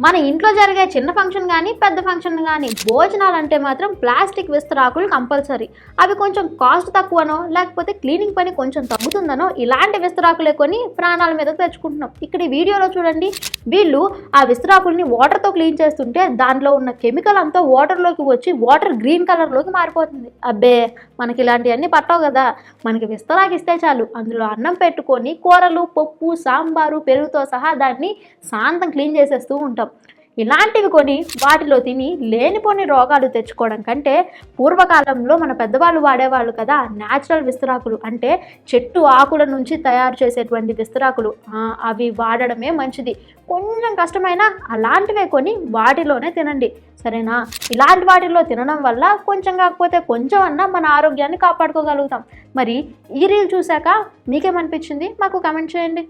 మన ఇంట్లో జరిగే చిన్న ఫంక్షన్ కానీ పెద్ద ఫంక్షన్ కానీ భోజనాలంటే మాత్రం ప్లాస్టిక్ విస్తరాకులు కంపల్సరీ. అవి కొంచెం కాస్ట్ తక్కువనో లేకపోతే క్లీనింగ్ పని కొంచెం తగ్గుతుందనో ఇలాంటి విస్తరాకులే కొని ప్రాణాల మీద తెచ్చుకుంటున్నాం. ఇక్కడ ఈ వీడియోలో చూడండి, వీళ్ళు ఆ విస్తరాకుల్ని వాటర్తో క్లీన్ చేస్తుంటే దాంట్లో ఉన్న కెమికల్ అంతా వాటర్లోకి వచ్చి వాటర్ గ్రీన్ కలర్లోకి మారిపోతుంది. అబ్బే, మనకి ఇలాంటివన్నీ పట్టవు కదా. మనకి విస్తరాకు ఇస్తే చాలు, అందులో అన్నం పెట్టుకొని కూరలు, పప్పు, సాంబారు, పెరుగుతో సహా దాన్ని శాంతం క్లీన్ చేసేస్తూ ఉంటాం. ఇలాంటివి కొని వాటిలో తిని లేనిపోని రోగాలు తెచ్చుకోవడం కంటే పూర్వకాలంలో మన పెద్దవాళ్ళు వాడేవాళ్ళు కదా న్యాచురల్ విస్తరాకులు, అంటే చెట్టు ఆకుల నుంచి తయారు చేసేటువంటి విస్తరాకులు, అవి వాడడమే మంచిది. కొంచెం కష్టమైనా అలాంటివే కొని వాటిలోనే తినండి, సరేనా? ఇలాంటి వాటిల్లో తినడం వల్ల కొంచెం కాకపోతే కొంచెం అన్నా మన ఆరోగ్యాన్ని కాపాడుకోగలుగుతాం. మరి ఈ రీల్ చూశాక మీకేమనిపించింది మాకు కామెంట్ చేయండి.